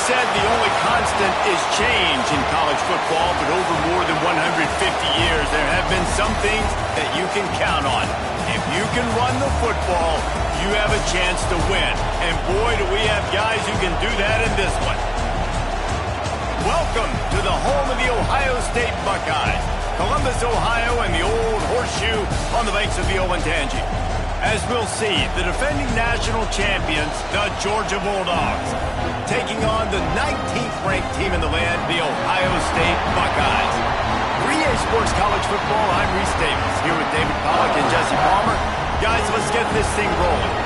said the only constant is change in college football, but over more than 150 years, there have been some things that you can count on. If you can run the football, you have a chance to win. And boy, do we have guys who can do that in this one. Welcome to the home of the Ohio State Buckeyes, Columbus, Ohio, and the old horseshoe on the banks of the Olentangy. As we'll see, the defending national champions, the Georgia Bulldogs, taking on the 19th ranked team in the land, the Ohio State Buckeyes. 3A Sports College Football, I'm Reese Davis, here with David Pollack and Jesse Palmer. Guys, let's get this thing rolling.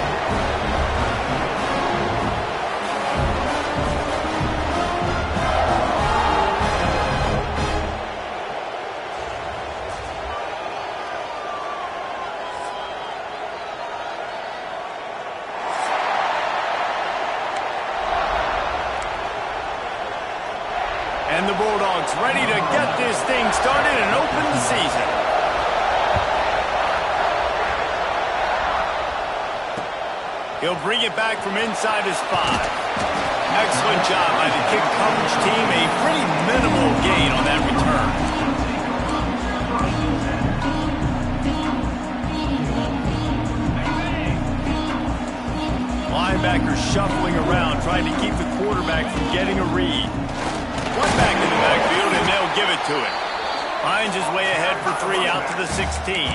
And the Bulldogs ready to get this thing started and open the season. He'll bring it back from inside his 5. Excellent job by the kick coverage team. A pretty minimal gain on that return. Linebacker shuffling around, trying to keep the quarterback from getting a read. One back in the backfield, and they'll give it to him. Finds his way ahead for 3 out to the 16.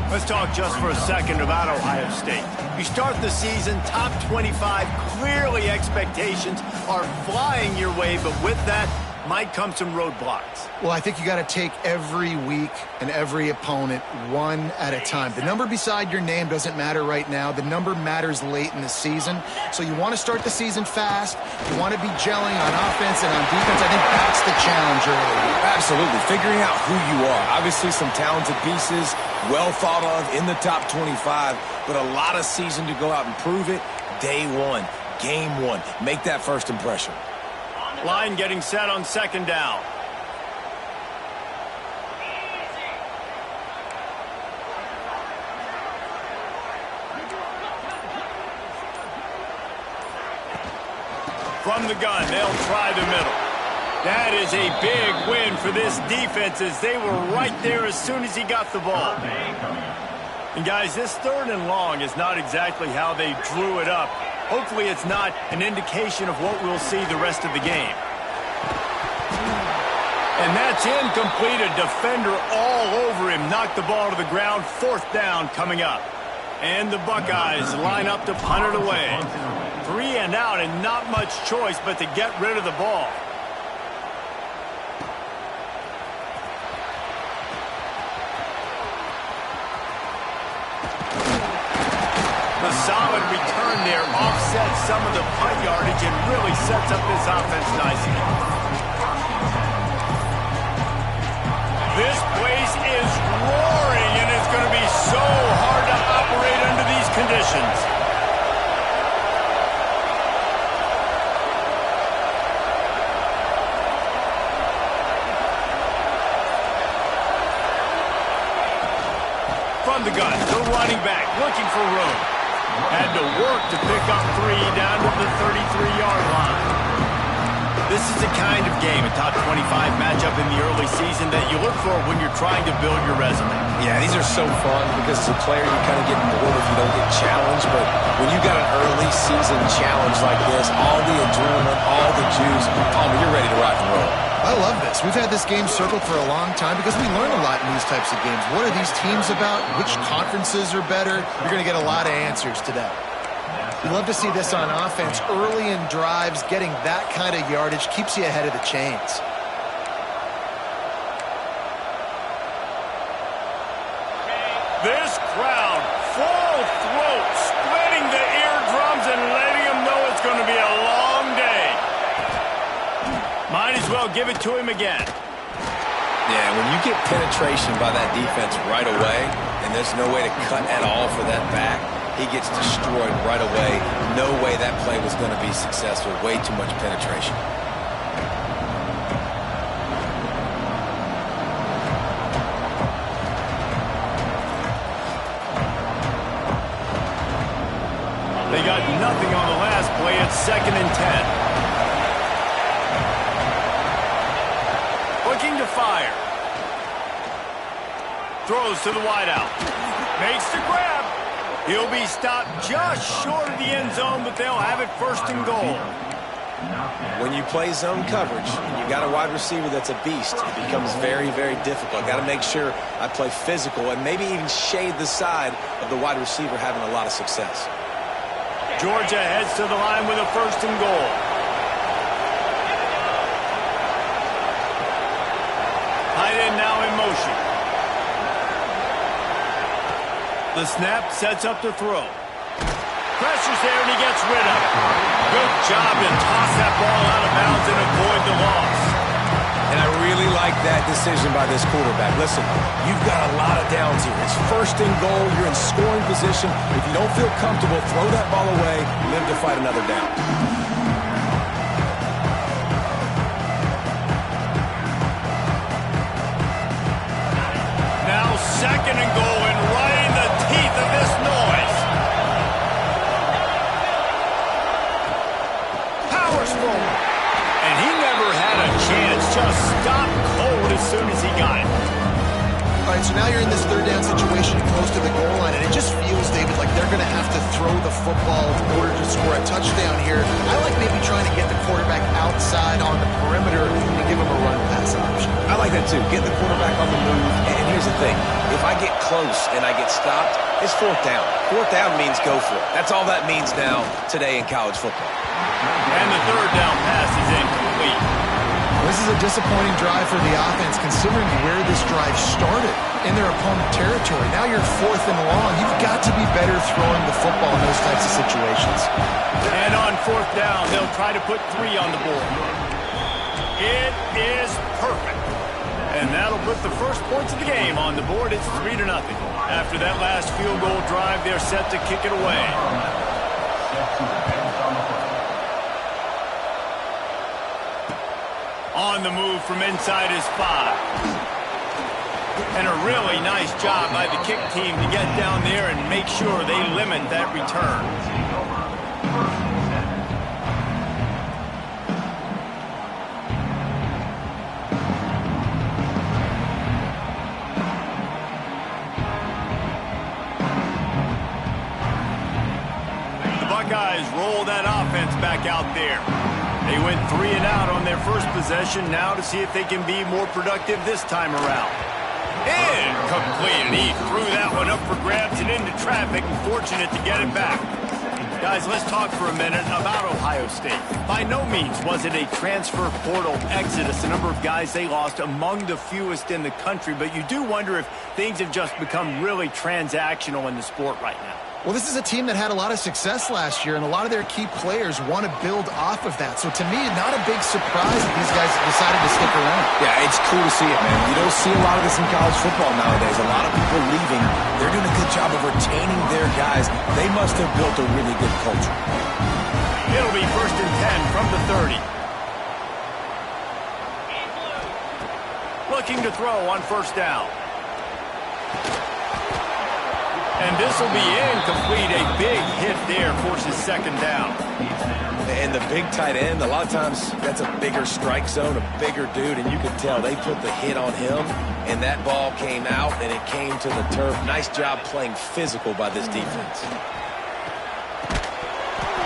Let's talk just for a second about Ohio State. You start the season top 25. Clearly expectations are flying your way, but with that might come some roadblocks. Well, I think you got to take every week and every opponent one at a time. The number beside your name doesn't matter right now. The number matters late in the season. So you want to start the season fast. You want to be gelling on offense and on defense. I think that's the challenge early. Absolutely. Figuring out who you are. Obviously some talented pieces, well thought of in the top 25, but a lot of season to go out and prove it. Day one, game one. Make that first impression. Line getting set on second down. From the gun, they'll try the middle. That is a big win for this defense as they were right there as soon as he got the ball. And guys, this 3rd and long is not exactly how they drew it up. Hopefully it's not an indication of what we'll see the rest of the game. And that's incomplete. A defender all over him. Knocked the ball to the ground. 4th down coming up. And the Buckeyes line up to punt it away. 3 and out and not much choice but to get rid of the ball. The solid return there offsets some of the punt yardage and really sets up this offense nicely. This place is roaring, and it's going to be so hard to operate under these conditions. From the gun, the running back looking for room. Had to work to pick up 3 down to the 33-yard line. This is the kind of game, a top 25 matchup in the early season, that you look for when you're trying to build your resume. Yeah, these are so fun because as a player you kind of get bored if you don't get challenged, but when you got an early season challenge like this, all the adrenaline, all the juice, you're ready to rock and roll. I love this. We've had this game circled for a long time because we learn a lot in these types of games. What are these teams about? Which conferences are better? You're going to get a lot of answers today. We love to see this on offense. Early in drives, getting that kind of yardage keeps you ahead of the chains. This crowd, full throat, splitting the eardrums and letting them know it's going to be a long day. Might as well give it to him again. Yeah, when you get penetration by that defense right away, and there's no way to cut at all for that back, he gets destroyed right away. No way that play was going to be successful. Way too much penetration. They got nothing on the last play. It's 2nd and 10. fire. Throws to the wideout. Makes the grab. He'll be stopped just short of the end zone, but they'll have it first and goal. When you play zone coverage and you got a wide receiver that's a beast, it becomes very, very difficult. Got to make sure I play physical and maybe even shade the side of the wide receiver having a lot of success. Georgia heads to the line with a first and goal. Tight end now in motion. The snap sets up the throw. Pressure's there, and he gets rid of it. Good job to toss that ball out of bounds and avoid the loss. And I really like that decision by this quarterback. Listen, you've got a lot of downs here. It's first and goal. You're in scoring position. If you don't feel comfortable, throw that ball away. Live to fight another down. Now second and goal, and right in the teeth of this noise. Forward. And he never had a chance, just stopped cold as soon as he got it. All right, so now you're in this third down situation close to the goal line, and it just feels, David, like they're going to have to throw the football in order to score a touchdown here. I like maybe trying to get the quarterback outside on the perimeter and give him a run-pass option. I like that, too. Get the quarterback on the move. And here's the thing. If I get close and I get stopped, it's fourth down. Fourth down means go for it. That's all that means now today in college football. And the third down pass is incomplete. This is a disappointing drive for the offense, considering where this drive started in their opponent territory. Now you're fourth and long. You've got to be better throwing the football in those types of situations. And on fourth down, they'll try to put 3 on the board. It is perfect. And that'll put the first points of the game on the board. It's 3-0. After that last field goal drive, they're set to kick it away. On the move from inside his 5. And a really nice job by the kick team to get down there and make sure they limit that return. The Buckeyes roll that offense back out there. They went 3 and out on their first possession, now to see if they can be more productive this time around. Incomplete, and he threw that one up for grabs and into traffic, and fortunate to get it back. Guys, let's talk for a minute about Ohio State. By no means was it a transfer portal exodus, the number of guys they lost among the fewest in the country, but you do wonder if things have just become really transactional in the sport right now. Well, this is a team that had a lot of success last year, and a lot of their key players want to build off of that. So to me, not a big surprise that these guys decided to stick around. Yeah, it's cool to see it, man. You don't see a lot of this in college football nowadays. A lot of people leaving. They're doing a good job of retaining their guys. They must have built a really good culture. It'll be 1st and 10 from the 30. Looking to throw on first down. And this will be incomplete. A big hit there forces second down. And the big tight end, a lot of times that's a bigger strike zone, a bigger dude, and you can tell they put the hit on him, and that ball came out, and it came to the turf. Nice job playing physical by this defense.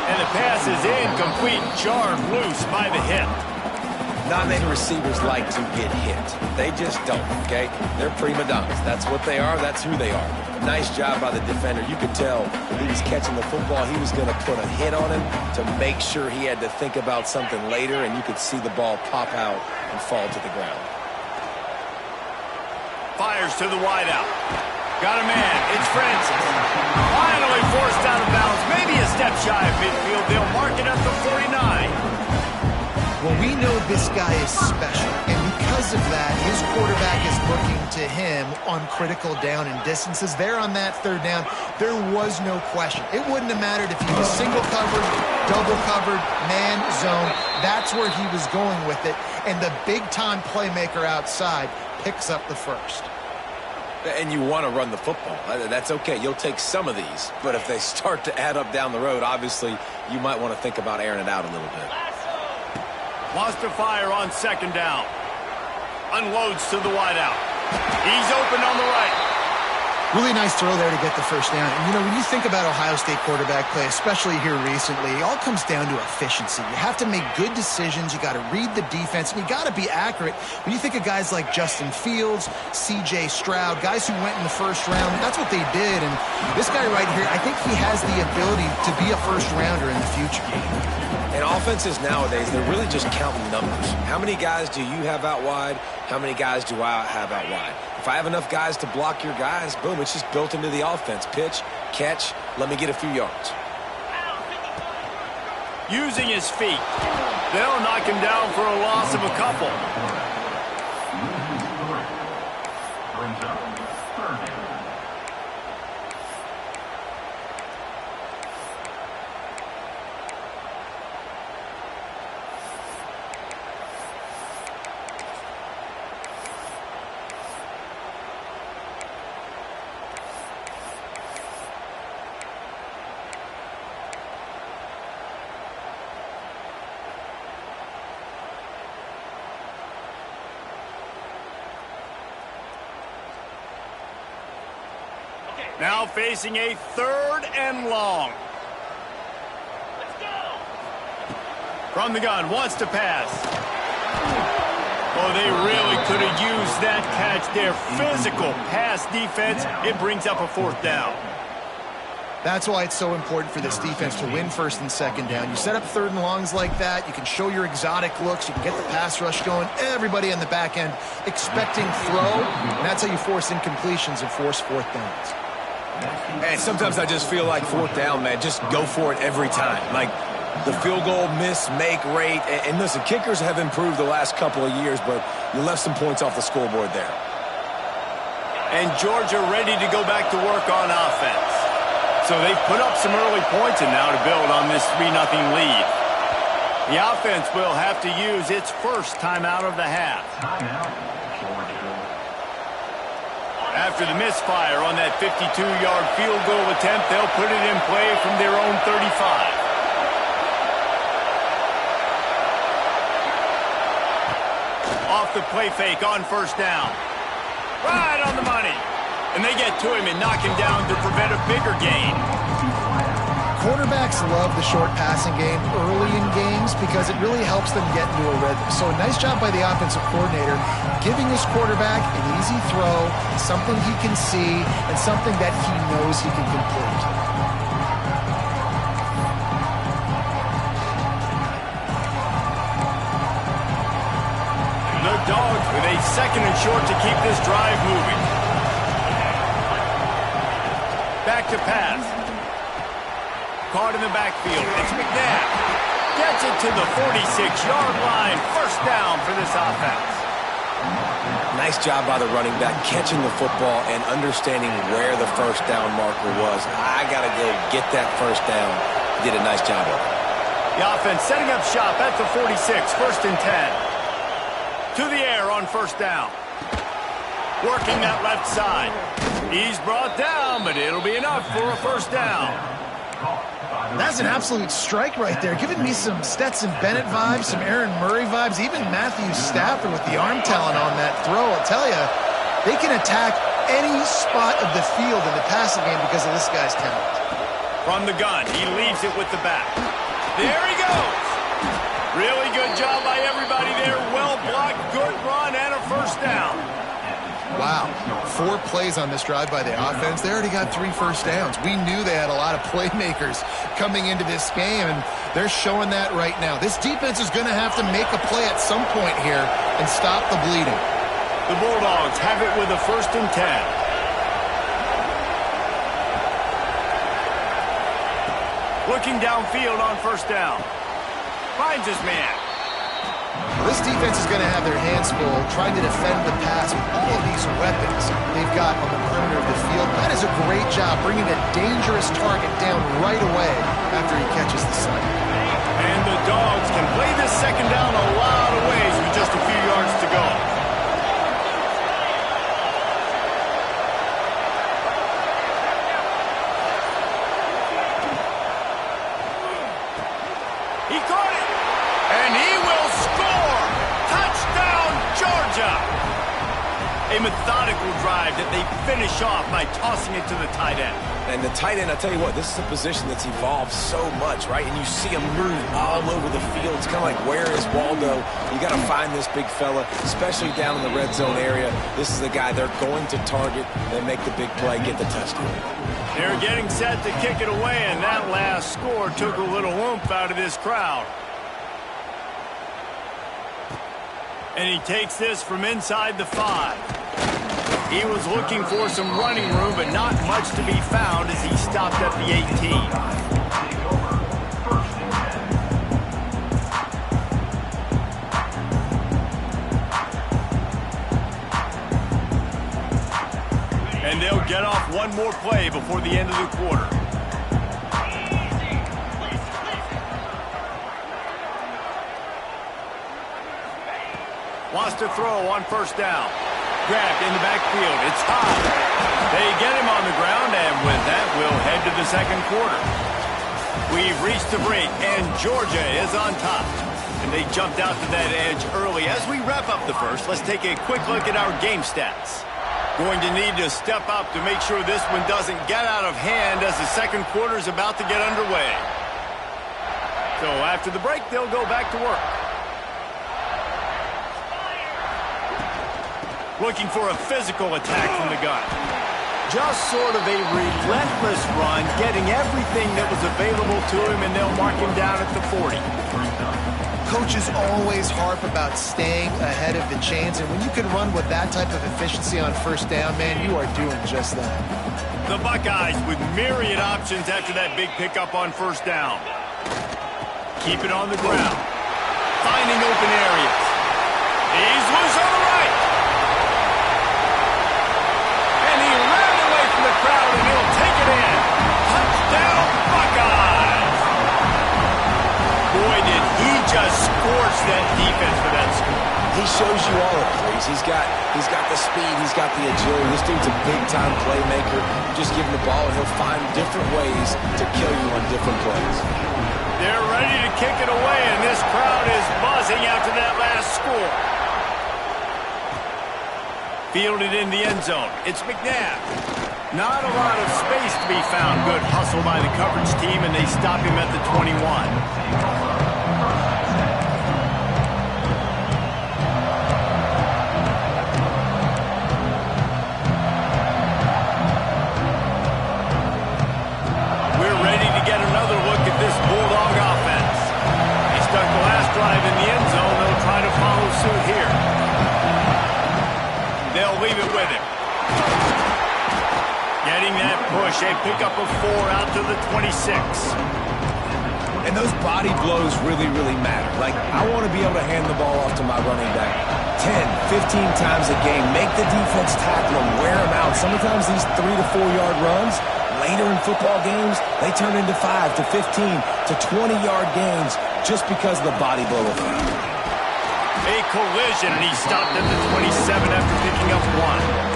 And the pass is incomplete, jarred loose by the hit. Not many receivers like to get hit. They just don't, okay? They're prima donnas. That's what they are. That's who they are. Nice job by the defender. You could tell when he was catching the football, he was going to put a hit on him to make sure he had to think about something later, and you could see the ball pop out and fall to the ground. Fires to the wideout. Got a man. It's Francis. Finally forced out of bounds. Maybe a step shy of midfield. They'll mark it at the 49. Well, we know this guy is special, and because of that, his quarterback is looking to him on critical down and distances. There on that third down, there was no question. It wouldn't have mattered if he was single covered, double covered, man, zone. That's where he was going with it, and the big-time playmaker outside picks up the first. And you want to run the football. That's okay. You'll take some of these, but if they start to add up down the road, obviously you might want to think about airing it out a little bit. Wants to fire on second down. Unloads to the wideout. He's open on the right. Really nice throw there to get the first down. And, when you think about Ohio State quarterback play, especially here recently, it all comes down to efficiency. You have to make good decisions. You got to read the defense, and you got to be accurate. When you think of guys like Justin Fields, C.J. Stroud, guys who went in the first round, that's what they did. And this guy right here, I think he has the ability to be a first-rounder in the future. And offenses nowadays, they're really just counting numbers. How many guys do you have out wide? How many guys do I have out wide? If I have enough guys to block your guys, boom, it's just built into the offense. Pitch, catch, let me get a few yards. Using his feet. They'll knock him down for a loss of a couple. Now facing a 3rd and long. Let's go. From the gun, wants to pass. Oh, they really could have used that catch there. Physical pass defense. It brings up a 4th down. That's why it's so important for this defense to win 1st and 2nd down. You set up 3rd and longs like that, you can show your exotic looks, you can get the pass rush going, everybody on the back end expecting throw, and that's how you force incompletions and force 4th downs. And sometimes I just feel like 4th down, man, just go for it every time. Like the field goal miss, make rate. And listen, kickers have improved the last couple of years, but you left some points off the scoreboard there. And Georgia ready to go back to work on offense. So they've put up some early points and now to build on this 3-0 lead. The offense will have to use its first timeout of the half. After the misfire on that 52-yard field goal attempt, they'll put it in play from their own 35. Off the play fake on 1st down. Right on the money. And they get to him and knock him down to prevent a bigger gain. Quarterbacks love the short passing game early in games because it really helps them get into a rhythm. So a nice job by the offensive coordinator giving his quarterback an easy throw, something he can see, and something that he knows he can complete. The Dogs with a 2nd and short to keep this drive moving. Back to pass. Caught in the backfield. It's McNabb. Gets it to the 46-yard line. 1st down for this offense. Nice job by the running back catching the football and understanding where the 1st down marker was. I got to go get that 1st down. He did a nice job of it. The offense setting up shop at the 46. 1st and 10. To the air on 1st down. Working that left side. He's brought down, but it'll be enough for a 1st down. That's an absolute strike right there, giving me some Stetson Bennett vibes, some Aaron Murray vibes, even Matthew Stafford with the arm talent on that throw. I'll tell you, they can attack any spot of the field in the passing game because of this guy's talent. From the gun, he leaves it with the back. There he goes. Really good job by everybody there. Well blocked, good run, and a 1st down. Wow, 4 plays on this drive by the offense. They already got 3 first downs. We knew they had a lot of playmakers coming into this game, and they're showing that right now. This defense is going to have to make a play at some point here and stop the bleeding. The Bulldogs have it with a 1st and 10. Looking downfield on 1st down. Finds his man. This defense is going to have their hands full trying to defend the pass with all of these weapons they've got on the perimeter of the field. That is a great job bringing a dangerous target down right away after he catches the snap. And the Dogs can play this 2nd down a lot of ways with just a few yards to go. He caught it, and he will score! Touchdown, Georgia! A methodical drive that they finish off by tossing it to the tight end. And the tight end, I tell you what, this is a position that's evolved so much, right? And you see him move all over the field. It's kind of like, where is Waldo? You got to find this big fella, especially down in the red zone area. This is the guy they're going to target and make the big play, get the touchdown. They're getting set to kick it away, and that last score took a little oomph out of this crowd. And he takes this from inside the 5. He was looking for some running room, but not much to be found as he stopped at the 18. And they'll get off one more play before the end of the quarter. Wants to throw on first down. Grabbed in the backfield. It's high. They get him on the ground, and with that, we'll head to the second quarter. We've reached the break, and Georgia is on top. And they jumped out to that edge early. As we wrap up the first, let's take a quick look at our game stats. Going to need to step up to make sure this one doesn't get out of hand as the second quarter is about to get underway. So after the break, they'll go back to work. Looking for a physical attack from the gun. Just sort of a relentless run, getting everything that was available to him, and they'll mark him down at the 40. Coaches always harp about staying ahead of the chains, and when you can run with that type of efficiency on first down, man, you are doing just that. The Buckeyes with myriad options after that big pickup on first down. Keep it on the ground. Finding open areas. He's loose on the right. The crowd, and he'll take it in. Touchdown, Buckeyes! Boy, did he just scorch that defense for that score. He shows you all the plays. He's got the speed. He's got the agility. This dude's a big-time playmaker. Just give him the ball, and he'll find different ways to kill you on different plays. They're ready to kick it away, and this crowd is buzzing after that last score. Fielded in the end zone. It's McNabb. Not a lot of space to be found. Good hustle by the coverage team, and they stop him at the 21. We're ready to get another look at this Bulldog offense. He stuck the last drive in the end zone. They'll try to follow suit here. They'll leave it with him. Getting that push, a pickup of 4 out to the 26. And those body blows really, really matter. Like, I want to be able to hand the ball off to my running back 10, 15 times a game. Make the defense tackle them, wear them out. Sometimes these 3 to 4 yard runs, later in football games, they turn into 5 to 15 to 20 yard gains just because of the body blow effect. A collision, and he stopped at the 27 after picking up 1.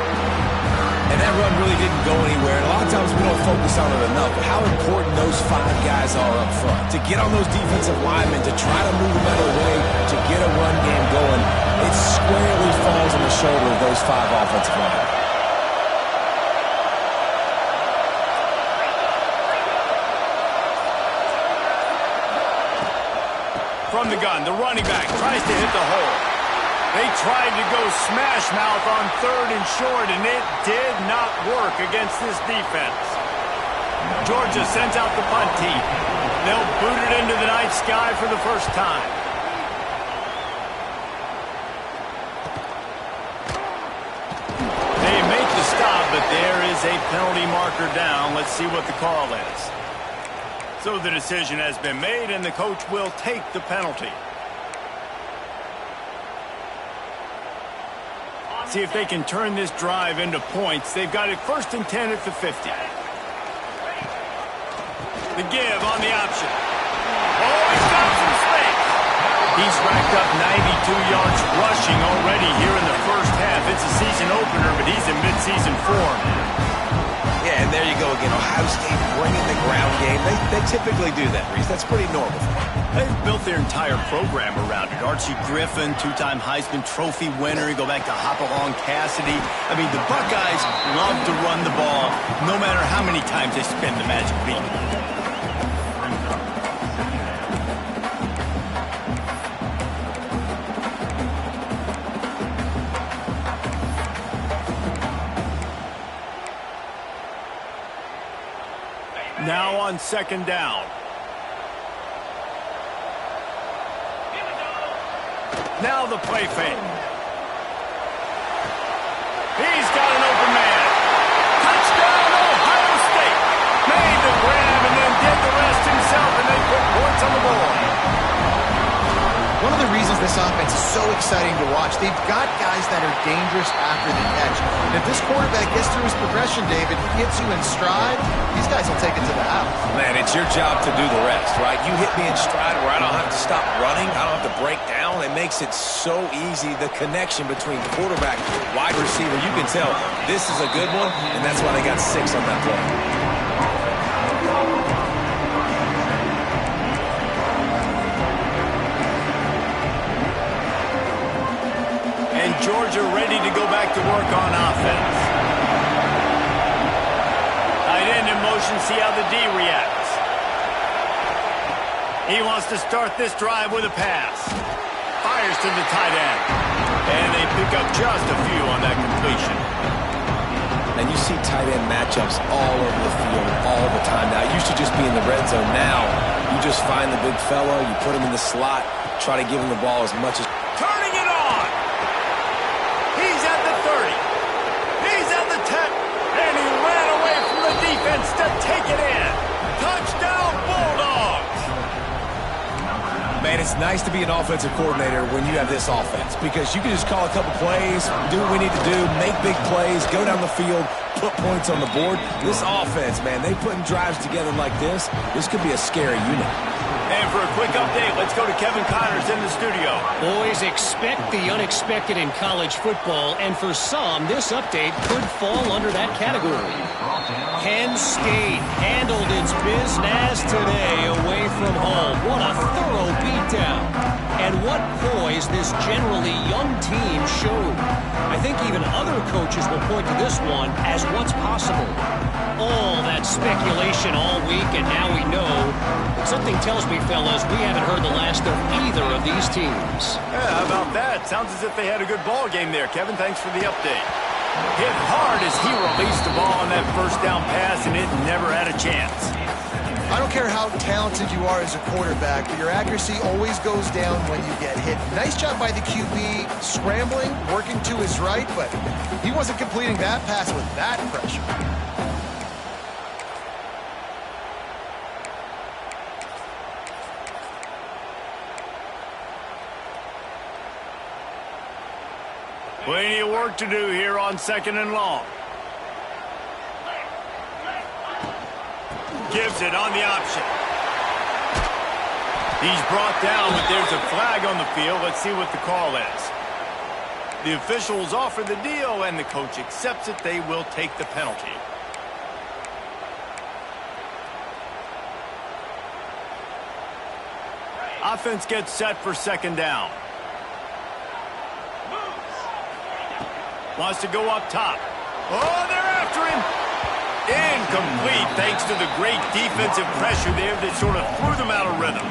And that run really didn't go anywhere. And a lot of times we don't focus on it enough, but how important those 5 guys are up front. To get on those defensive linemen, to try to move them out of the way, to get a run game going, it squarely falls on the shoulder of those 5 offensive linemen. From the gun, the running back tries to hit the hole. They tried to go smash mouth on 3rd and short, and it did not work against this defense. Georgia sends out the punt team. They'll boot it into the night sky for the first time. They make the stop, but there is a penalty marker down. Let's see what the call is. So the decision has been made, and the coach will take the penalty. See if they can turn this drive into points. They've got it 1st and 10 at the 50. The give on the option. Oh, he's got some space. He's racked up 92 yards rushing already here in the first half. It's a season opener, but he's in midseason form. Yeah, and there you go again. Ohio State bringing the ground game. They they typically do that, Reese. That's pretty normal. They've built their entire program around it. Archie Griffin, two-time Heisman Trophy winner. You go back to Hopalong Cassidy. I mean, the Buckeyes love to run the ball, no matter how many times they spin the magic beat. Now on second down. Now the play fake. He's got an open man. Touchdown, Ohio State. Made the grab and then did the rest himself, and they put points on the board. One of the reasons this offense is so exciting to watch, they've got guys that are dangerous after the catch. And if this quarterback gets through his progression, David, gets you in stride, these guys will take it to the house. Man, it's your job to do the rest, right? You hit me in stride where I don't have to stop running. I don't have to break down. It makes it so easy, the connection between quarterback, wide receiver. You can tell this is a good one, and that's why they got 6 on that play. Georgia ready to go back to work on offense. Tight end in motion, see how the D reacts. He wants to start this drive with a pass. Fires to the tight end. And they pick up just a few on that completion. And you see tight end matchups all over the field all the time now. It used to just be in the red zone. Now you just find the big fella, you put him in the slot, try to give him the ball as much as... Turning it on! He's at the 30. He's at the 10. And he ran away from the defense to take it in. Touchdown, Bulldogs! Man, it's nice to be an offensive coordinator when you have this offense because you can just call a couple plays, do what we need to do, make big plays, go down the field, put points on the board. This offense, man, they putting drives together like this could be a scary unit. And for a quick update, let's go to Kevin Connors in the studio. Boys, expect the unexpected in college football, and for some, this update could fall under that category. Penn State handled its business today away from home. What a thorough beatdown. And what poise this generally young team showed. I think even other coaches will point to this one as what's possible. All that speculation all week, and now we know. But something tells me, fellas, we haven't heard the last of either of these teams. Yeah, how about that? Sounds as if they had a good ball game there. Kevin, thanks for the update. Hit hard as he released the ball on that first down pass, and it never had a chance. I don't care how talented you are as a quarterback, but your accuracy always goes down when you get hit. Nice job by the QB scrambling, working to his right, but he wasn't completing that pass with that pressure. Plenty of work to do here on second and long. Gives it on the option. He's brought down, but there's a flag on the field. Let's see what the call is. The officials offer the deal, and the coach accepts it. They will take the penalty. Offense gets set for second down. Wants to go up top. Oh, they're after him. Incomplete, thanks to the great defensive pressure there that sort of threw them out of rhythm.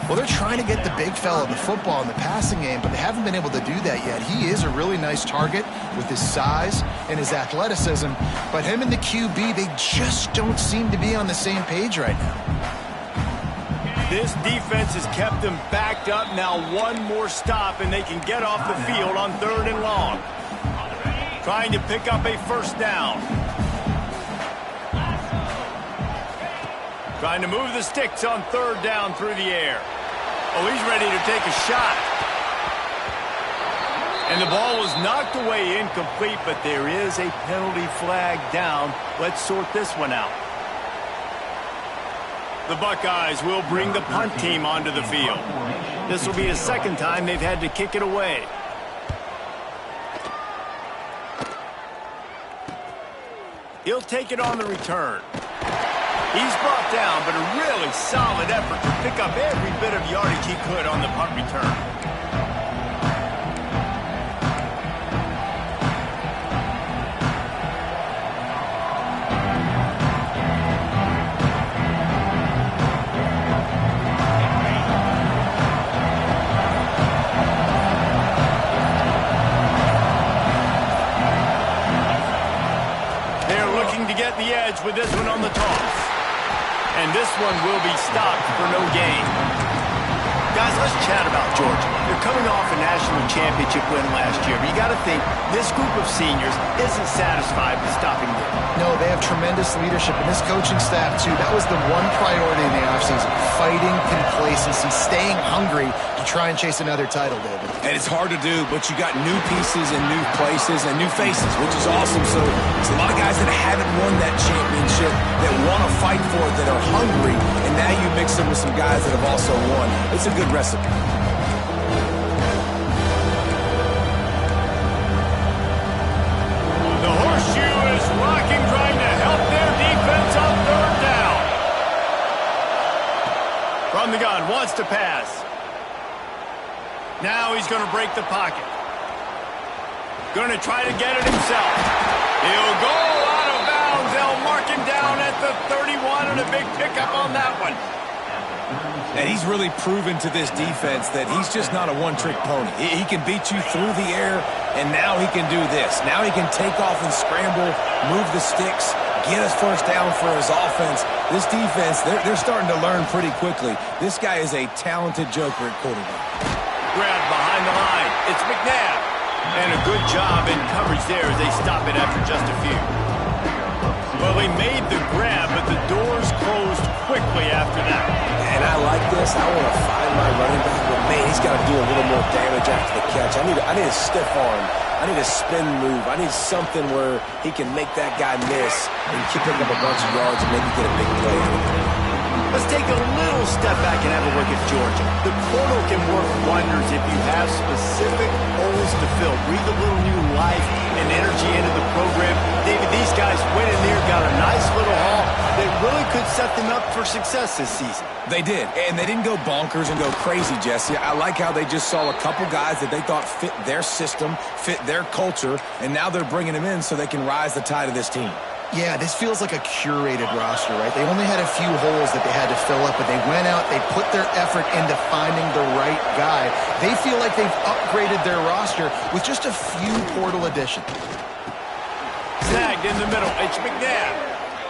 Well, they're trying to get the big fella the football in the passing game, but they haven't been able to do that yet. He is a really nice target with his size and his athleticism, but him and the QB, they just don't seem to be on the same page right now. This defense has kept them backed up. Now one more stop, and they can get off the field on third and long. Trying to pick up a first down. Trying to move the sticks on third down through the air. Oh, he's ready to take a shot. And the ball was knocked away incomplete, but there is a penalty flag down. Let's sort this one out. The Buckeyes will bring the punt team onto the field. This will be the second time they've had to kick it away. He'll take it on the return. He's brought down, but a really solid effort to pick up every bit of yardage he could on the punt return. Get the edge with this one on the toss. And this one will be stopped for no gain. Guys, let's chat about Georgia. They're coming off a national championship win last year, but you got to think this group of seniors isn't satisfied with stopping them. No, they have tremendous leadership, and this coaching staff, too. That was the one priority in the offseason, fighting complacency, staying hungry to try and chase another title, David. And it's hard to do, but you got new pieces and new places and new faces, which is awesome. So it's a lot of guys that haven't won that championship that want to fight for it, that are hungry, and now you mix them with some guys that have also won. It's a good recipe. The horseshoe is rocking, trying to help their defense on third down. From the gun, wants to pass. Now he's going to break the pocket. Going to try to get it himself. He'll go out of bounds. They'll mark him down at the 31, and a big pickup on that one. And he's really proven to this defense that he's just not a one-trick pony. He can beat you through the air, and now he can do this. Now he can take off and scramble, move the sticks, get us first down for his offense. This defense, they're starting to learn pretty quickly. This guy is a talented joker at quarterback. Grab behind the line. It's McNabb. And a good job in coverage there as they stop it after just a few. Well, he made the grab, but the doors closed quickly after that. And I like this. I want to find my running back, but man, he's got to do a little more damage after the catch. I need a stiff arm. I need a spin move. I need something where he can make that guy miss and pick up a bunch of yards and maybe get a big play. Let's take a little step back and have a look at Georgia. The portal can work wonders if you have specific holes to fill. Breathe a little new life and energy into the program. David, these guys went in there, got a nice little haul that really could set them up for success this season. They did, and they didn't go bonkers and go crazy, Jesse. I like how they just saw a couple guys that they thought fit their system, fit their culture, and now they're bringing them in so they can rise the tide of this team. Yeah, this feels like a curated roster, right? They only had a few holes that they had to fill up, but they went out, they put their effort into finding the right guy. They feel like they've upgraded their roster with just a few portal additions. Snagged in the middle, it's McNabb.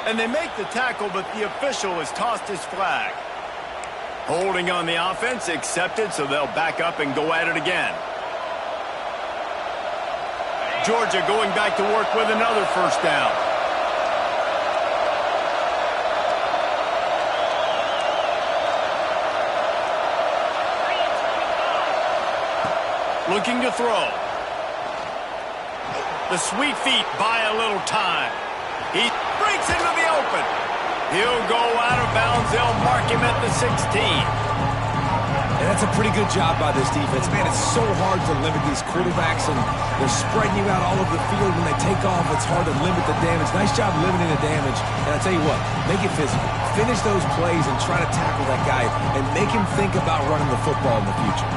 And they make the tackle, but the official has tossed his flag. Holding on the offense, accepted, so they'll back up and go at it again. Georgia going back to work with another first down. Looking to throw. The sweet feet buy a little time. He breaks into the open. He'll go out of bounds. They'll mark him at the 16. And that's a pretty good job by this defense. Man, it's so hard to limit these quarterbacks, and they're spreading you out all over the field. When they take off, it's hard to limit the damage. Nice job limiting the damage. And I tell you what, make it physical. Finish those plays and try to tackle that guy and make him think about running the football in the future.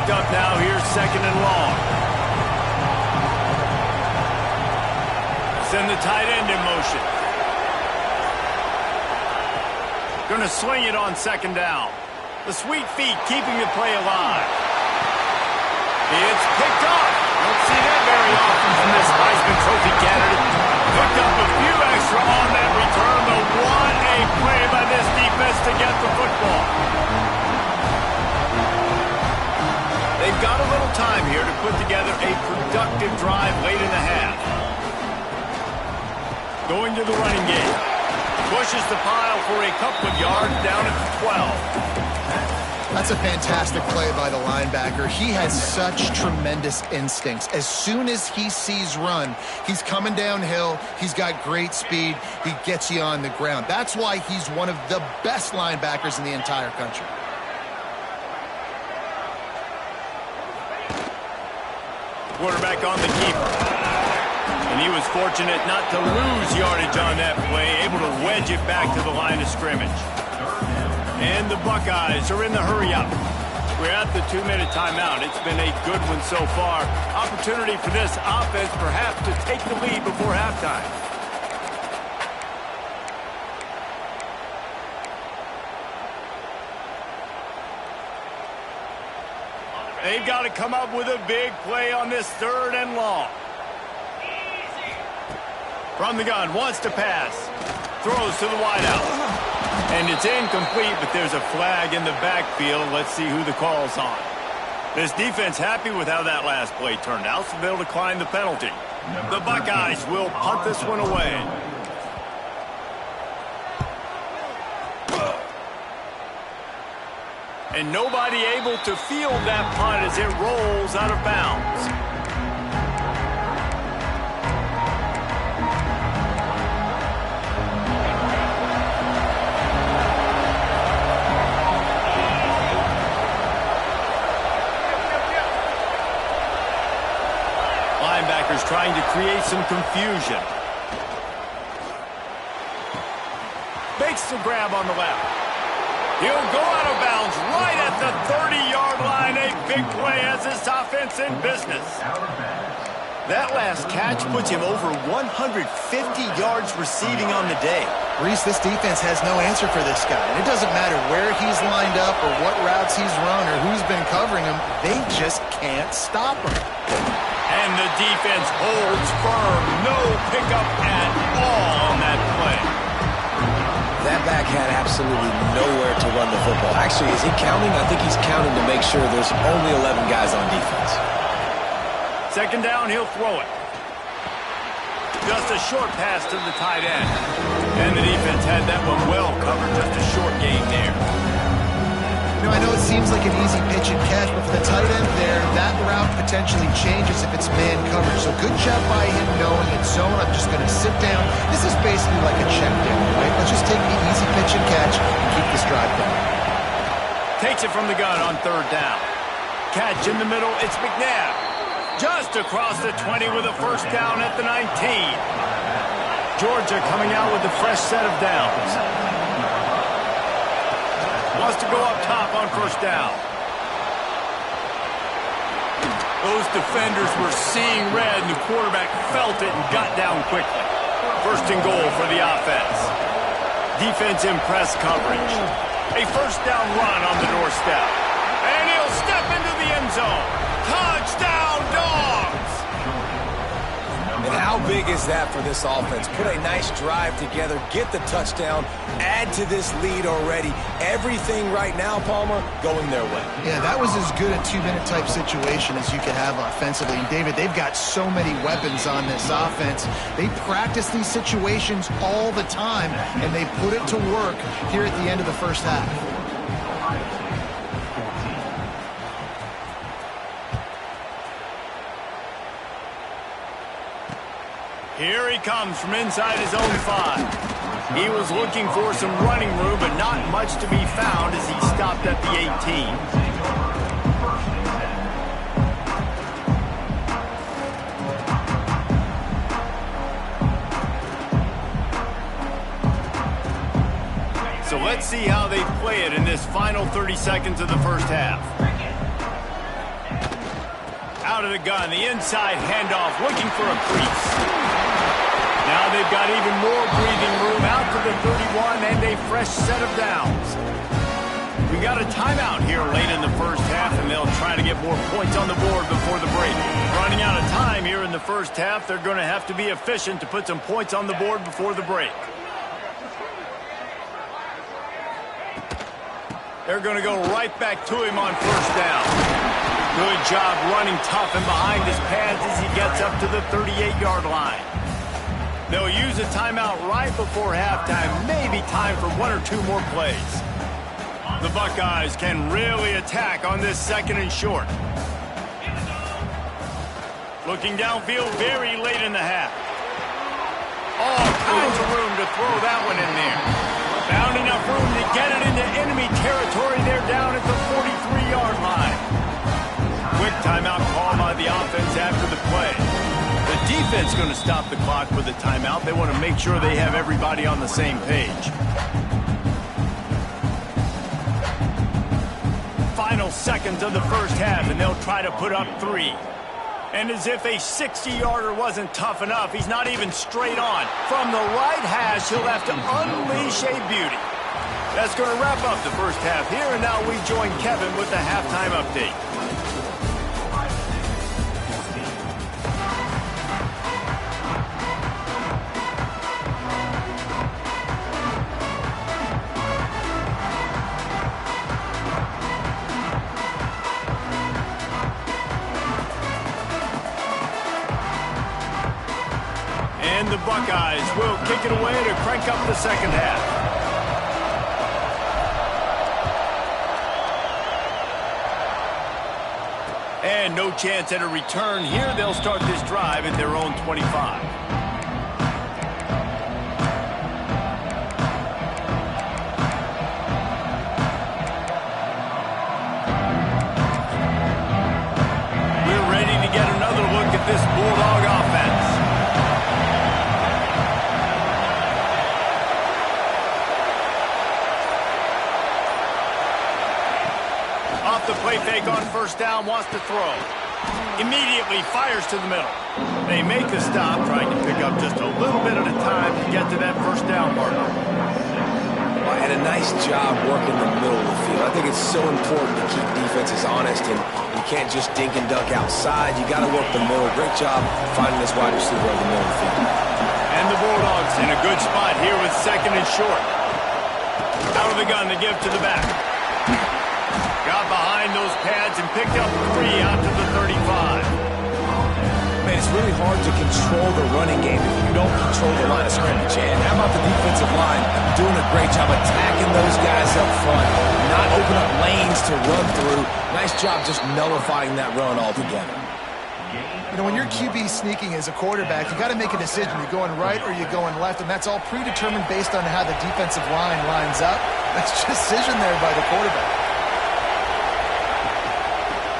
Up now, here's second and long. Send the tight end in motion. Going to swing it on second down. The sweet feet keeping the play alive. It's picked up. Don't see that very often from this Heisman Trophy candidate. Picked up a few extra on that return, but what a play by this defense to get the football. They've got a little time here to put together a productive drive late in the half. Going to the running game. Pushes the pile for a couple of yards down at the 12. That's a fantastic play by the linebacker. He has such tremendous instincts. As soon as he sees run, he's coming downhill. He's got great speed. He gets you on the ground. That's why he's one of the best linebackers in the entire country. Quarterback on the keeper. And he was fortunate not to lose yardage on that play, able to wedge it back to the line of scrimmage. And the Buckeyes are in the hurry-up. We're at the 2-minute timeout. It's been a good one so far. Opportunity for this offense perhaps to take the lead before halftime. They've got to come up with a big play on this 3rd and long. From the gun, wants to pass. Throws to the wideout. And it's incomplete, but there's a flag in the backfield. Let's see who the call's on. This defense happy with how that last play turned out, so they'll decline the penalty. The Buckeyes will punt this one away. And nobody able to field that punt as it rolls out of bounds. Linebackers trying to create some confusion. Makes the grab on the left. He'll go out of bounds right at the 30-yard line. A big play as this offense in business. That last catch puts him over 150 yards receiving on the day. Reese, this defense has no answer for this guy. And it doesn't matter where he's lined up or what routes he's run or who's been covering him. They just can't stop him. And the defense holds firm. No pickup at all on that play. That back had absolutely nowhere to run the football. Actually, is he counting? I think he's counting to make sure there's only 11 guys on defense. 2nd down, he'll throw it. Just a short pass to the tight end. And the defense had that one well covered. Just a short gain there. You know, I know it seems like an easy pitch and catch, but for the tight end there, that route potentially changes if it's man coverage. So good job by him knowing it's zone. I'm just going to sit down. This is basically like a check down, right? Let's just take the easy pitch and catch and keep this drive going. Takes it from the gun on 3rd down. Catch in the middle. It's McNabb. Just across the 20 with a 1st down at the 19. Georgia coming out with a fresh set of downs. Wants to go up top on 1st down. Those defenders were seeing red, and the quarterback felt it and got down quickly. 1st and goal for the offense. Defense in press coverage. A 1st down run on the doorstep. And he'll step into the end zone. Touchdown, Dogs! And how big is that for this offense? Put a nice drive together, get the touchdown, add to this lead already. Everything right now, Palmer, going their way. Yeah, that was as good a 2-minute type situation as you could have offensively. And, David, they've got so many weapons on this offense. They practice these situations all the time, and they put it to work here at the end of the 1st half. Here he comes from inside his own 5. He was looking for some running room, but not much to be found as he stopped at the 18. So let's see how they play it in this final 30 seconds of the 1st half. Out of the gun, the inside handoff, looking for a crease. Now they've got even more breathing room out to the 31 and a fresh set of downs. We got a timeout here late in the 1st half, and they'll try to get more points on the board before the break. Running out of time here in the 1st half, they're going to have to be efficient to put some points on the board before the break. They're going to go right back to him on 1st down. Good job running tough and behind his pads as he gets up to the 38-yard line. They'll use a timeout right before halftime. Maybe time for 1 or 2 more plays. The Buckeyes can really attack on this 2nd and short. Looking downfield very late in the half. All kinds of room to throw that one in there. Found enough room to get it into enemy territory. They're down at the 43-yard line. quick timeout call by the offense after the play. The defense going to stop the clock with a timeout. They want to make sure they have everybody on the same page. Final seconds of the first half, and they'll try to put up 3. And as if a 60-yarder wasn't tough enough, he's not even straight on. From the right hash, he'll have to unleash a beauty. That's going to wrap up the first half here, and now we join Kevin with the halftime update. And the Buckeyes will kick it away to crank up the second half. And no chance at a return here. They'll start this drive at their own 25. We're ready to get another look at this Bulldog offense. Off the play fake on first down, wants to throw. Immediately fires to the middle. They make the stop, trying to pick up just a little bit at a time to get to that first down marker. And a nice job working the middle of the field. I think it's so important to keep defenses honest, and you can't just dink and dunk outside. You got to work the middle. Great job finding this wide receiver in the middle of the field. And the Bulldogs in a good spot here with second and short. Out of the gun to give to the back. Got behind those pads and picked up 3 out to the 35. Man, it's really hard to control the running game if you don't control the line of scrimmage. And how about the defensive line doing a great job attacking those guys up front, not open up lanes to run through. Nice job just nullifying that run altogether. You know, when your QB sneaking as a quarterback, you got to make a decision. You're going right or you're going left, and that's all predetermined based on how the defensive line lines up. That's decision there by the quarterback.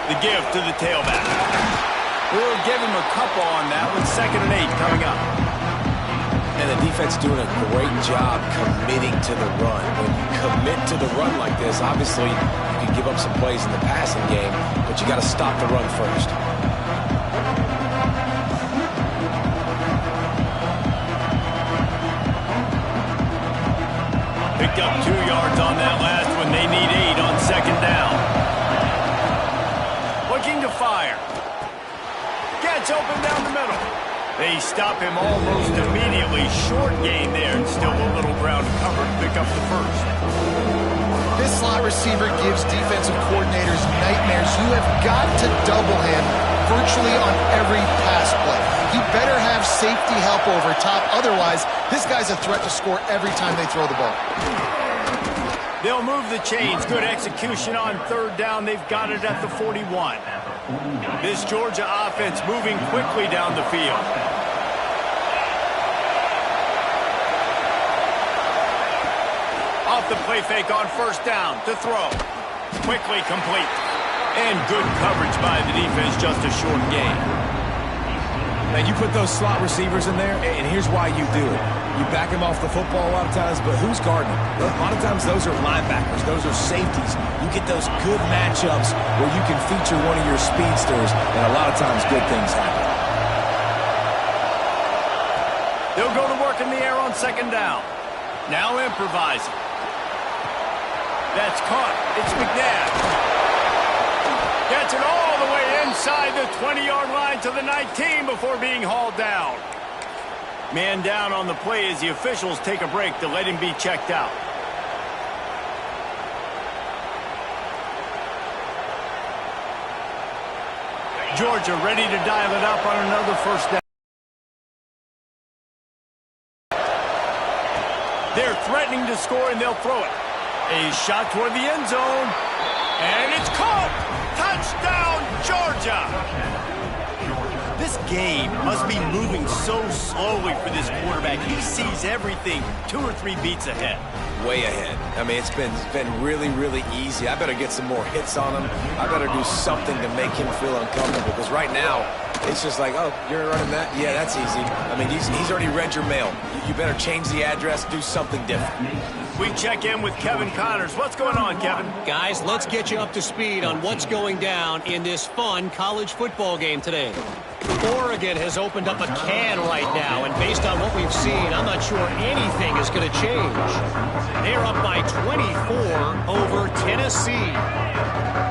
The give to the tailback. We'll give him a couple on that with 2nd and 8 coming up. And the defense doing a great job committing to the run. When you commit to the run like this, obviously you can give up some plays in the passing game, but you got to stop the run first. Picked up 2 yards on that last one. They need 8 on 2nd down. Looking to fire. Gets open down the middle. They stop him almost immediately. Short gain there, and still a little ground cover to pick up the first. This slot receiver gives defensive coordinators nightmares. You have got to double him virtually on every pass play. You better have safety help over top. Otherwise, this guy's a threat to score every time they throw the ball. They'll move the chains. Good execution on 3rd down. They've got it at the 41. This Georgia offense moving quickly down the field. Off the play fake on 1st down to throw. Quickly complete. And good coverage by the defense, just a short gain. And you put those slot receivers in there, and here's why you do it. You back them off the football a lot of times, but who's guarding them? A lot of times those are linebackers. Those are safeties. You get those good matchups where you can feature one of your speedsters, and a lot of times good things happen. They'll go to work in the air on 2nd down. Now improvising. That's caught. It's McNabb. Gets it all the way inside the 20-yard line to the 19 before being hauled down. Man down on the play as the officials take a break to let him be checked out. Georgia ready to dial it up on another 1st down. They're threatening to score, and they'll throw it. A shot toward the end zone. And it's caught! Touchdown, Georgia! This game must be moving so slowly for this quarterback. He sees everything 2 or 3 beats ahead. way ahead. I mean, it's been really, really easy. I better get some more hits on him. I better do something to make him feel uncomfortable, because right now, it's just like, oh, you're running that? Yeah, that's easy. I mean, he's already read your mail. You better change the address, do something different. We check in with Kevin Connors. What's going on, Kevin? Guys, let's get you up to speed on what's going down in this fun college football game today. Oregon has opened up a can right now, and based on what we've seen, I'm not sure anything is going to change. They're up by 24 over Tennessee.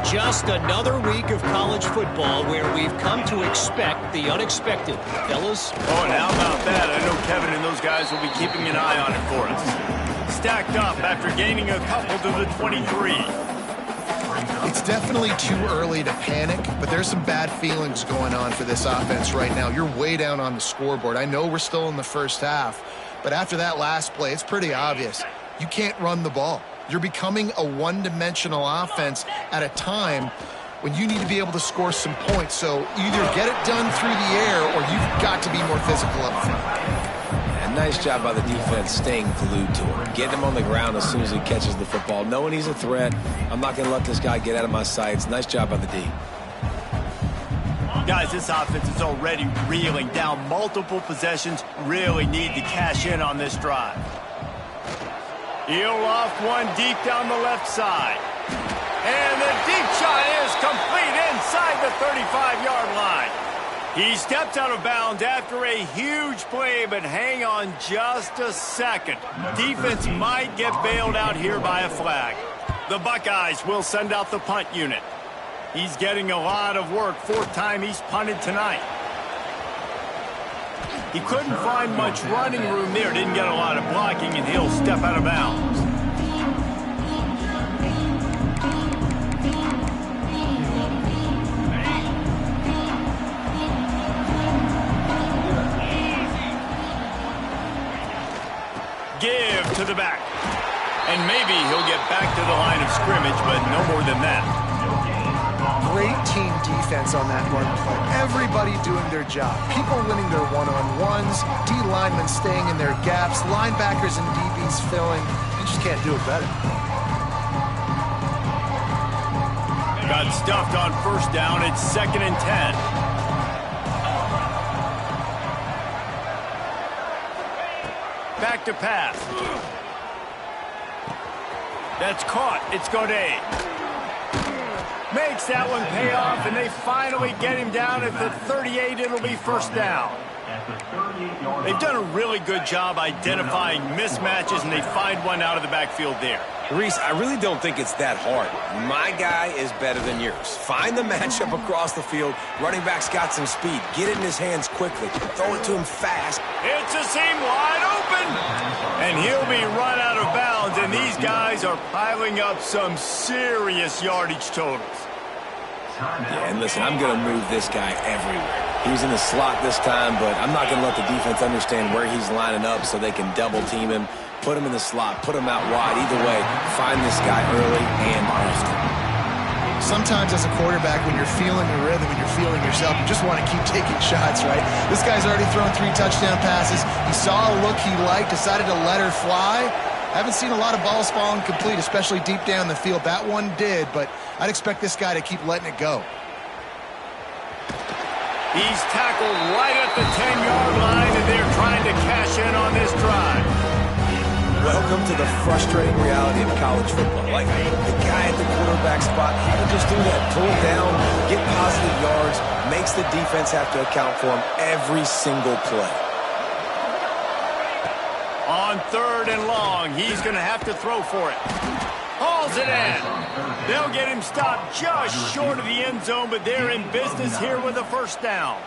Just another week of college football where we've come to expect the unexpected. Fellas? Oh, and how about that? I know Kevin and those guys will be keeping an eye on it for us. Stacked up after gaining a couple to the 23. It's definitely too early to panic, but there's some bad feelings going on for this offense right now. You're way down on the scoreboard. I know we're still in the first half, but after that last play, it's pretty obvious. You can't run the ball. You're becoming a one-dimensional offense at a time when you need to be able to score some points. So either get it done through the air or you've got to be more physical up front. Nice job by the defense staying glued to him, getting him on the ground as soon as he catches the football, knowing he's a threat. I'm not going to let this guy get out of my sights. Nice job by the D. Guys, this offense is already reeling down multiple possessions. Really need to cash in on this drive. He'll off one deep down the left side. And the deep shot is complete inside the 35-yard line. He stepped out of bounds after a huge play, but hang on just a second. Defense might get bailed out here by a flag. The Buckeyes will send out the punt unit. He's getting a lot of work. Fourth time he's punted tonight. He couldn't find much running room there. Didn't get a lot of blocking, and he'll step out of bounds. Give to the back. And maybe he'll get back to the line of scrimmage, but no more than that. Great team defense on that run play. Everybody doing their job. People winning their one-on-ones, D linemen staying in their gaps, linebackers and DBs filling. You just can't do it better. Got stuffed on first down. It's 2nd and 10. Back to pass. That's caught. It's Godet. Makes that one pay off, and they finally get him down at the 38. It'll be first down. They've done a really good job identifying mismatches, and they find one out of the backfield there. Reese, I really don't think it's that hard. My guy is better than yours. Find the matchup across the field. Running back's got some speed. Get it in his hands quickly. Throw it to him fast. It's a seam wide open. And he'll be run out of bounds, and these guys are piling up some serious yardage totals. Yeah, and listen, I'm going to move this guy everywhere. He's in the slot this time, but I'm not going to let the defense understand where he's lining up so they can double team him. Put him in the slot, put him out wide. Either way, find this guy early and often. Sometimes as a quarterback, when you're feeling the rhythm, when you're feeling yourself, you just want to keep taking shots, right? This guy's already thrown 3 touchdown passes. He saw a look he liked, decided to let her fly. Haven't seen a lot of balls falling complete, especially deep down the field. That one did, but I'd expect this guy to keep letting it go. He's tackled right at the 10-yard line, and they're trying to cash in on this drive. Welcome to the frustrating reality of college football. Like, the guy at the quarterback spot, he can just do that. Pull him down, get positive yards, makes the defense have to account for him every single play. On 3rd and long, he's going to have to throw for it. Hauls it in. They'll get him stopped just short of the end zone, but they're in business here with a first down.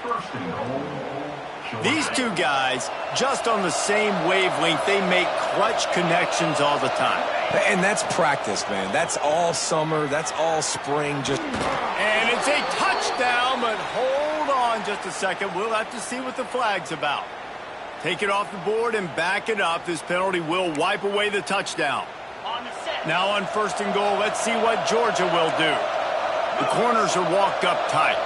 These two guys, just on the same wavelength, they make clutch connections all the time. And that's practice, man. That's all summer. That's all spring. And it's a touchdown, but hold on just a second. We'll have to see what the flag's about. Take it off the board and back it up. This penalty will wipe away the touchdown. Now on 1st and goal, let's see what Georgia will do. The corners are walked up tight.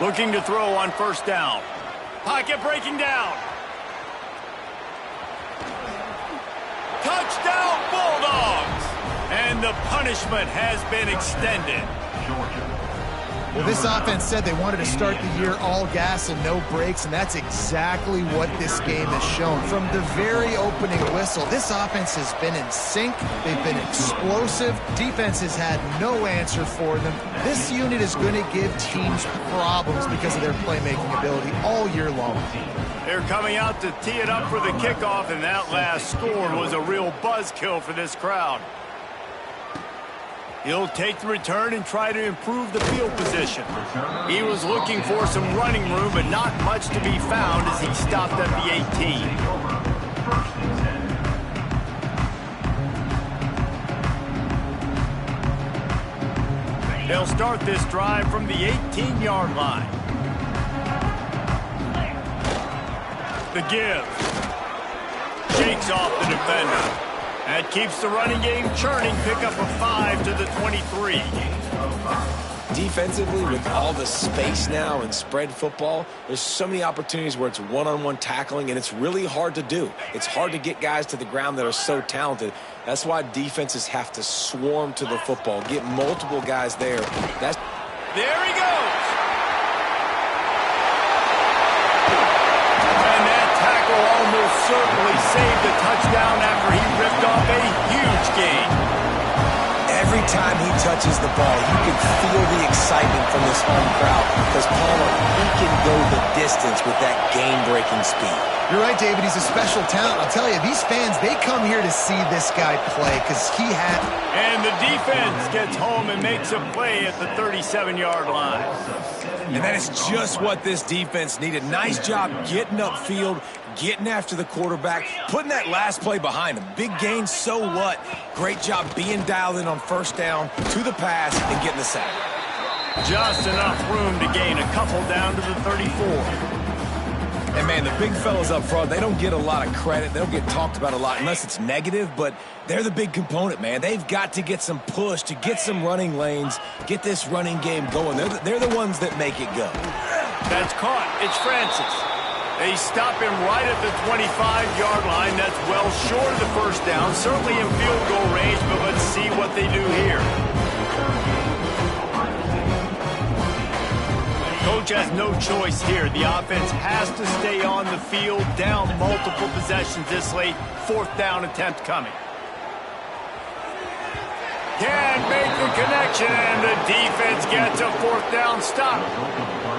Looking to throw on 1st down. Pocket breaking down. Touchdown, Bulldogs! And the punishment has been extended. Well, this offense said they wanted to start the year all gas and no brakes, and that's exactly what this game has shown. From the very opening whistle, this offense has been in sync. They've been explosive. Defense has had no answer for them. This unit is going to give teams problems because of their playmaking ability all year long. They're coming out to tee it up for the kickoff, and that last score was a real buzzkill for this crowd. He'll take the return and try to improve the field position. He was looking for some running room, but not much to be found as he stopped at the 18. They'll start this drive from the 18-yard line. The give. Shakes off the defender. That keeps the running game churning. Pick up a 5 to the 23. Defensively, with all the space now and spread football, there's so many opportunities where it's one-on-one tackling, and it's really hard to do. It's hard to get guys to the ground that are so talented. That's why defenses have to swarm to the football, get multiple guys there. There he goes. And that tackle almost certainly saved the touchdown after he ripped off a huge gain. Every time he touches the ball, you can feel the excitement from this home crowd because Palmer, he can go the distance with that game-breaking speed. You're right, David. He's a special talent. I'll tell you, these fans, they come here to see this guy play because he had... And the defense gets home and makes a play at the 37-yard line. And that is just what this defense needed. Nice job getting upfield, getting after the quarterback, putting that last play behind him. Big gain, so what? Great job being dialed in on first down to the pass and getting the sack. Just enough room to gain a couple down to the 34. And, man, the big fellas up front, they don't get a lot of credit. They don't get talked about a lot unless it's negative, but they're the big component, man. They've got to get some push, to get some running lanes, get this running game going. They're the ones that make it go. That's caught. It's Francis. They stop him right at the 25-yard line. That's well short of the first down, certainly in field goal range, but let's see what they do here. Coach has no choice here. The offense has to stay on the field, down multiple possessions this late. Fourth down attempt coming. Can't make the connection, and the defense gets a fourth down stop.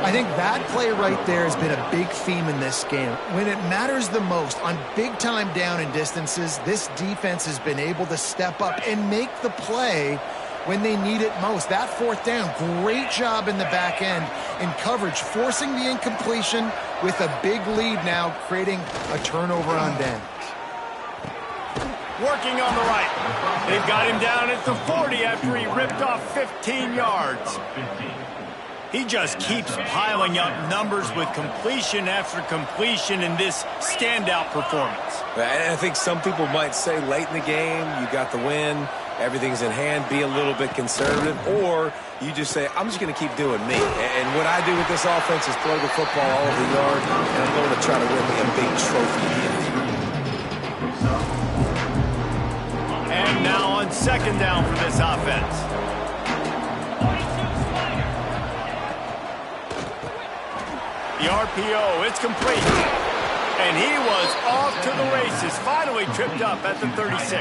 I think that play right there has been a big theme in this game. When it matters the most, on big-time down and distances, this defense has been able to step up and make the play when they need it most. That fourth down, great job in the back end in coverage, forcing the incompletion with a big lead now, creating a turnover on downs. Working on the right. They've got him down at the 40 after he ripped off 15 yards. He just keeps piling up numbers with completion after completion in this standout performance. And I think some people might say late in the game, you got the win, everything's in hand, be a little bit conservative, or you just say, I'm just going to keep doing me. And what I do with this offense is throw the football all over the yard, and I'm going to try to win me a big trophy here. And now on second down for this offense. The RPO, it's complete. And he was off to the races, finally tripped up at the 36.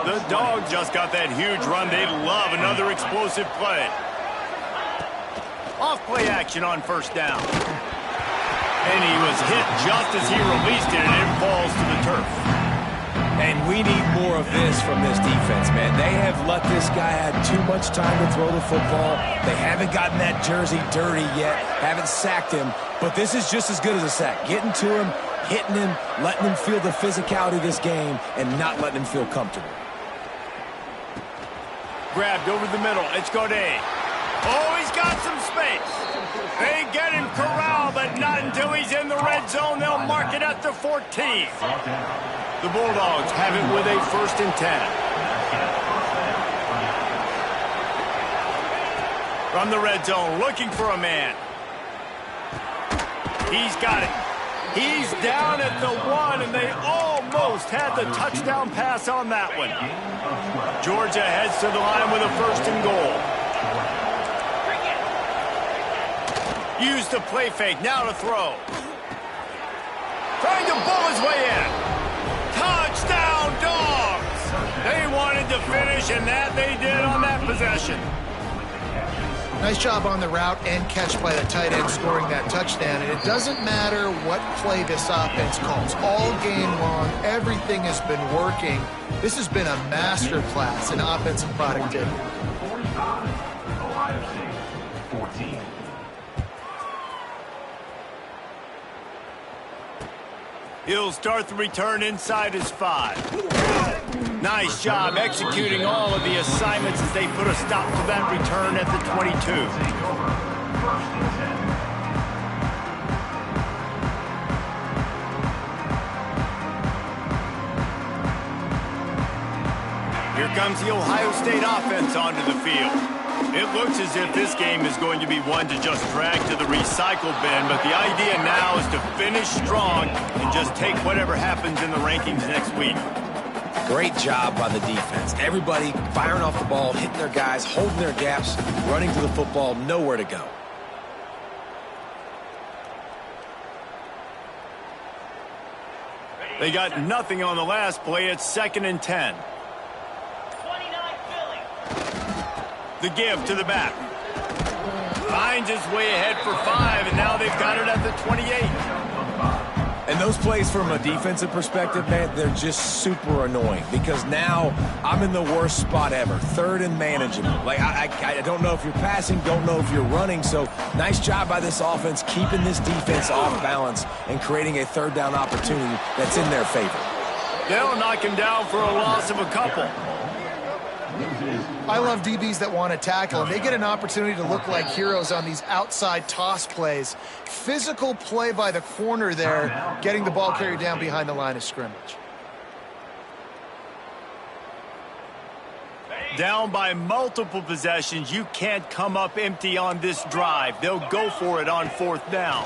The Dogs just got that huge run. They love another explosive play. Off play action on first down. And he was hit just as he released it, and it falls to the turf. And we need more of this from this defense, man. They have let this guy have too much time to throw the football. They haven't gotten that jersey dirty yet, haven't sacked him. But this is just as good as a sack. Getting to him, hitting him, letting him feel the physicality of this game, and not letting him feel comfortable. Grabbed over the middle. It's Godet. Oh, he's got some space. They get him corralled, but not until he's in the red zone. They'll mark it at the 14. The Bulldogs have it with a 1st and 10. From the red zone, looking for a man. He's got it. He's down at the 1, and they almost had the touchdown pass on that one. Georgia heads to the line with a 1st and goal. Use the play fake, now to throw. Trying to bull his way in. Touchdown, Dogs! They wanted to finish, and that they did on that possession. Nice job on the route and catch by the tight end scoring that touchdown. And it doesn't matter what play this offense calls. All game long, everything has been working. This has been a master class in offensive productivity. Ohio State, 14. He'll start the return inside his 5. Nice job executing all of the assignments as they put a stop to that return at the 22. Here comes the Ohio State offense onto the field. It looks as if this game is going to be one to just drag to the recycle bin, but the idea now is to finish strong and just take whatever happens in the rankings next week. Great job by the defense. Everybody firing off the ball, hitting their guys, holding their gaps, running to the football, nowhere to go. They got nothing on the last play. It's 2nd and 10. The give to the back. Finds his way ahead for 5, and now they've got it at the 28. And those plays from a defensive perspective, man, they're just super annoying because now I'm in the worst spot ever. 3rd and manageable. Like, I don't know if you're passing, don't know if you're running. So nice job by this offense keeping this defense off balance and creating a 3rd down opportunity that's in their favor. They'll knock him down for a loss of a couple. I love DBs that want to tackle, and they get an opportunity to look like heroes on these outside toss plays. Physical play by the corner there, getting the ball carried down behind the line of scrimmage. Down by multiple possessions, you can't come up empty on this drive. They'll go for it on 4th down.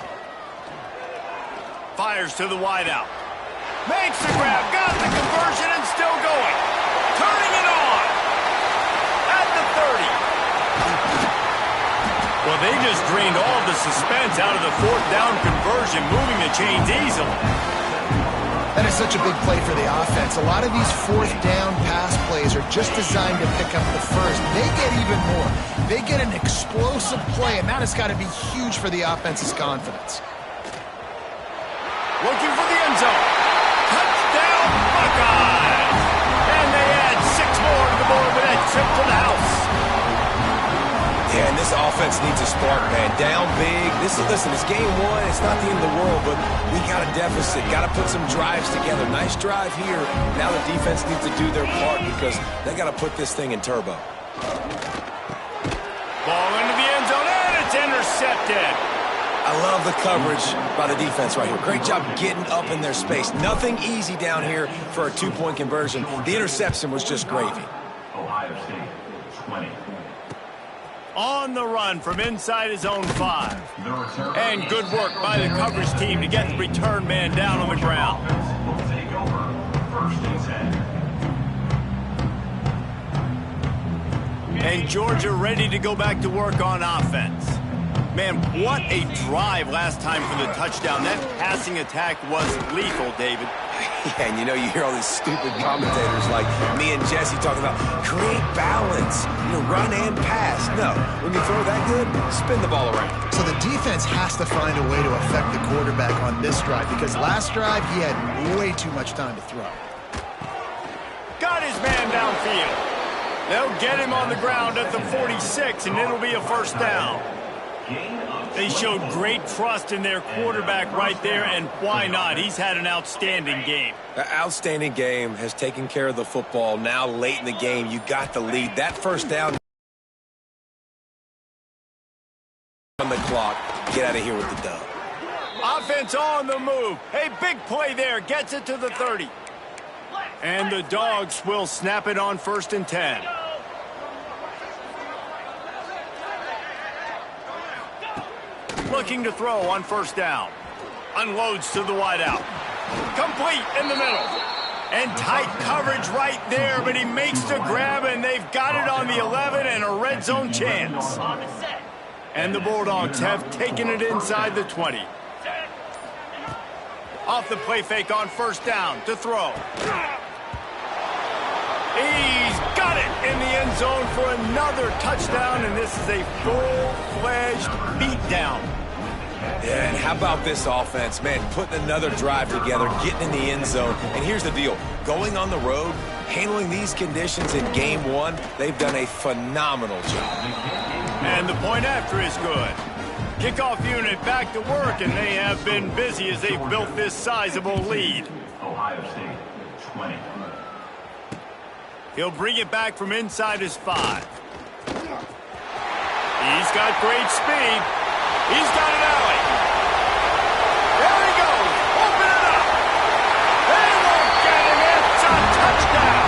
Fires to the wideout. Makes the grab, got the conversion, and still going. Turning it on. At the 30. Well, they just drained all the suspense out of the 4th down conversion, moving the chains easily. That is such a big play for the offense. A lot of these 4th down pass plays are just designed to pick up the first. They get even more. They get an explosive play, and that has got to be huge for the offense's confidence. Looking for the end zone. Touchdown, Buckeyes! And they add 6 more to the board with that trip to the house. Yeah, and this offense needs a spark, man. Down big. Listen, it's game 1. It's not the end of the world, but we got a deficit. Got to put some drives together. Nice drive here. Now the defense needs to do their part because they got to put this thing in turbo. Ball into the end zone, and it's intercepted. I love the coverage by the defense right here. Great job getting up in their space. Nothing easy down here for a 2-point conversion. The interception was just gravy. Ohio State, 20. On the run from inside his own 5. And good work by the coverage team to get the return man down on the ground. Will take over 1st and 10. And Georgia ready to go back to work on offense. Man, what a drive last time for the touchdown. That passing attack was lethal, David. Yeah, and you hear all these stupid commentators like me and Jesse talking about create balance, run and pass. No, when you throw that good, spin the ball around. So the defense has to find a way to affect the quarterback on this drive because last drive he had way too much time to throw. Got his man downfield. They'll get him on the ground at the 46, and it'll be a 1st down. They showed great trust in their quarterback right there, and why not? He's had an outstanding game. The outstanding game has taken care of the football. Now late in the game, you got the lead. That 1st down on the clock. Get out of here with the dub. Offense on the move. A big play there. Gets it to the 30. And the Dogs will snap it on 1st and 10. Looking to throw on 1st down. Unloads to the wideout. Complete in the middle. And tight coverage right there, but he makes the grab, and they've got it on the 11 and a red zone chance. And the Bulldogs have taken it inside the 20. Off the play fake on first down to throw. He's got it in the end zone for another touchdown, and this is a full-fledged beatdown. Yeah, and how about this offense? Man, putting another drive together, getting in the end zone. And here's the deal. Going on the road, handling these conditions in game one, they've done a phenomenal job. And the point after is good. Kickoff unit back to work, and they have been busy as they've built this sizable lead. Ohio State, 20. He'll bring it back from inside his 5. He's got great speed. He's got an alley. There he goes. Open it up. They won't get him. It's a touchdown.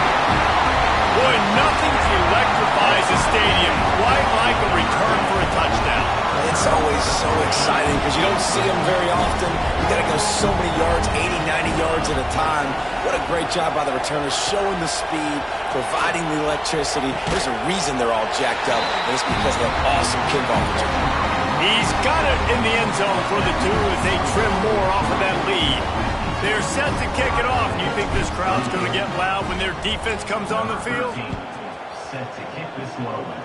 Boy, nothing electrifies a stadium quite like a return for a touchdown. It's always so exciting because you don't see them very often. You got to go so many yards, 80, 90 yards at a time. What a great job by the returners, showing the speed, providing the electricity. There's a reason they're all jacked up, and it's because of that awesome kickoff return. He's got it in the end zone for the 2 as they trim more off of that lead. They're set to kick it off. You think this crowd's going to get loud when their defense comes on the field? Set to kick this one away.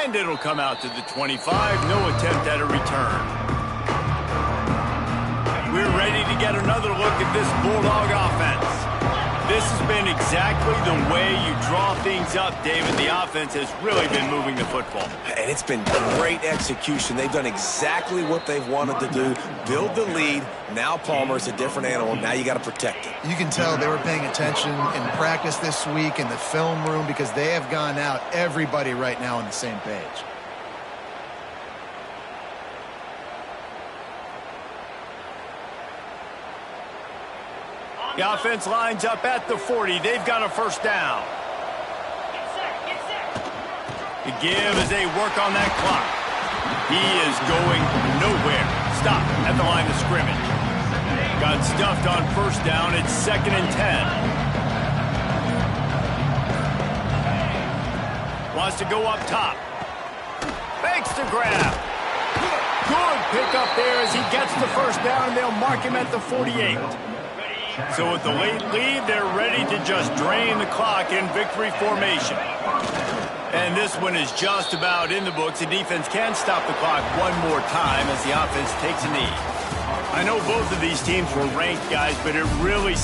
And it'll come out to the 25. No attempt at a return. We're ready to get another look at this Bulldog offense. This has been exactly the way you draw things up, David. The offense has really been moving the football. And it's been great execution. They've done exactly what they've wanted to do. Build the lead. Now Palmer's a different animal. Now you got to protect it. You can tell they were paying attention in practice this week in the film room because they have gone out, everybody right now on the same page. The offense lines up at the 40. They've got a first down. The give as they work on that clock. He is going nowhere. Stop at the line of scrimmage. Got stuffed on first down. It's 2nd and 10. Wants to go up top. Fakes to grab. Good pick up there as he gets the first down, and they'll mark him at the 48. So with the late lead, they're ready to just drain the clock in victory formation. And this one is just about in the books. The defense can stop the clock one more time as the offense takes a knee. I know both of these teams were ranked, guys, but it really